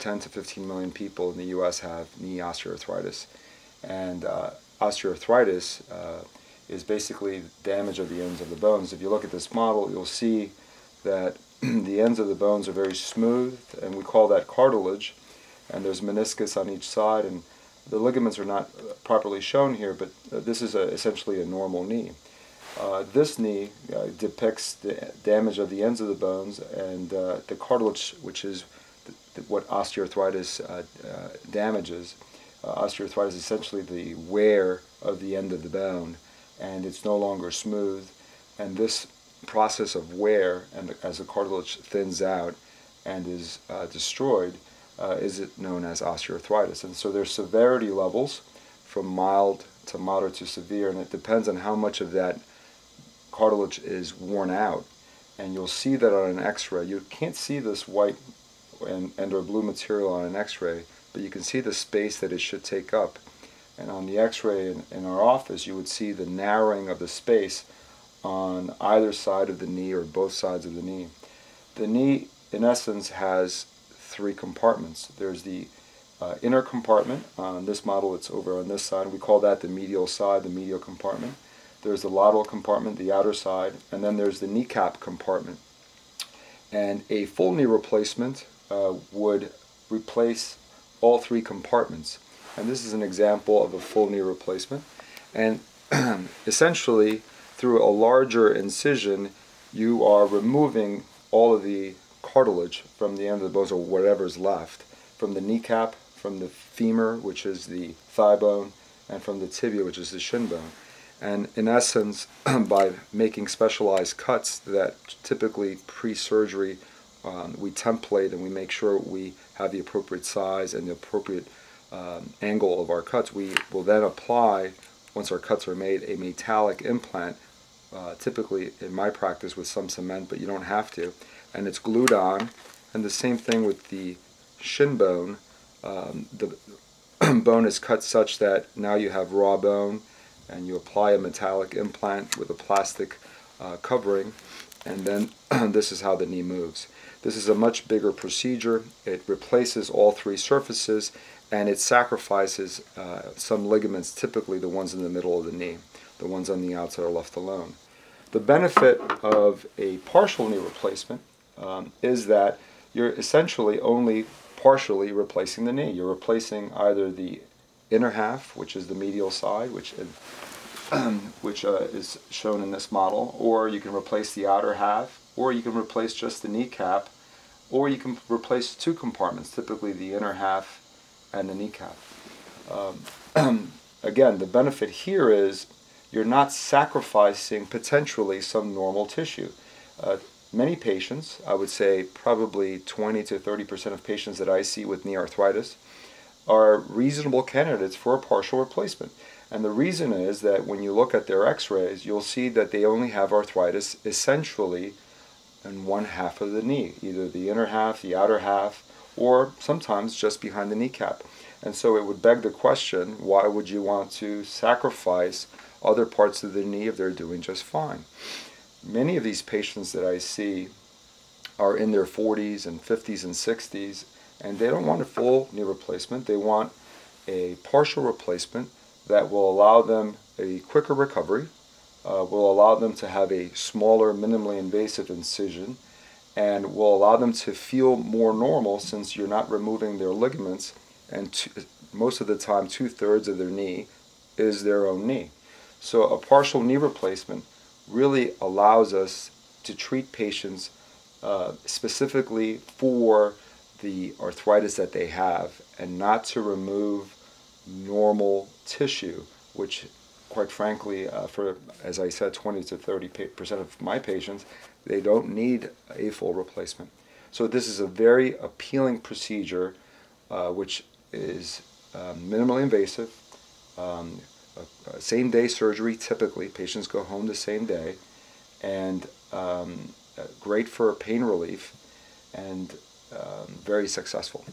10 to 15 million people in the U.S. have knee osteoarthritis. And osteoarthritis is basically damage of the ends of the bones. If you look at this model, you'll see that the ends of the bones are very smooth, and we call that cartilage. And there's meniscus on each side, and the ligaments are not properly shown here, but this is essentially a normal knee. This knee depicts the damage of the ends of the bones, and the cartilage, which is what osteoarthritis damages. Osteoarthritis is essentially the wear of the end of the bone, and it's no longer smooth. And this process of wear, and as the cartilage thins out and is destroyed, is known as osteoarthritis. And so there's severity levels from mild to moderate to severe, and it depends on how much of that cartilage is worn out. And you'll see that on an x-ray. You can't see this white and or blue material on an x-ray, but you can see the space that it should take up. And on the x-ray in our office, you would see the narrowing of the space on either side of the knee or both sides of the knee. The knee, in essence, has three compartments. There's the inner compartment. On this model, it's over on this side. We call that the medial side, the medial compartment. There's the lateral compartment, the outer side, and then there's the kneecap compartment. And a full knee replacement would replace all three compartments. And this is an example of a full knee replacement. And essentially, through a larger incision, you are removing all of the cartilage from the end of the bones, or whatever's left, from the kneecap, from the femur, which is the thigh bone, and from the tibia, which is the shin bone. And in essence, by making specialized cuts that typically pre-surgery we template, and we make sure we have the appropriate size and the appropriate angle of our cuts, we will then apply, once our cuts are made, a metallic implant, typically in my practice with some cement, but you don't have to, and it's glued on. And the same thing with the shin bone. The bone is cut such that now you have raw bone, and you apply a metallic implant with a plastic covering, and then this is how the knee moves. This is a much bigger procedure. It replaces all three surfaces, and it sacrifices some ligaments, typically the ones in the middle of the knee. The ones on the outside are left alone. The benefit of a partial knee replacement is that you're essentially only partially replacing the knee. You're replacing either the inner half, which is the medial side, which is shown in this model, or you can replace the outer half, or you can replace just the kneecap, or you can replace two compartments, typically the inner half and the kneecap. Again, the benefit here is you're not sacrificing potentially some normal tissue. Many patients, I would say probably 20 to 30% of patients that I see with knee arthritis, are reasonable candidates for a partial replacement. And the reason is that when you look at their x-rays, you'll see that they only have arthritis essentially in one half of the knee, either the inner half, the outer half, or sometimes just behind the kneecap. And so it would beg the question, why would you want to sacrifice other parts of the knee if they're doing just fine? Many of these patients that I see are in their 40s and 50s and 60s, and they don't want a full knee replacement. They want a partial replacement that will allow them a quicker recovery, will allow them to have a smaller, minimally invasive incision, and will allow them to feel more normal, since you're not removing their ligaments, and most of the time 2/3 of their knee is their own knee. So a partial knee replacement really allows us to treat patients specifically for the arthritis that they have, and not to remove normal tissue, which quite frankly, for, as I said, 20 to 30% of my patients, they don't need a full replacement. So this is a very appealing procedure, which is minimally invasive, same-day surgery. Typically, patients go home the same day, and great for pain relief, and very successful.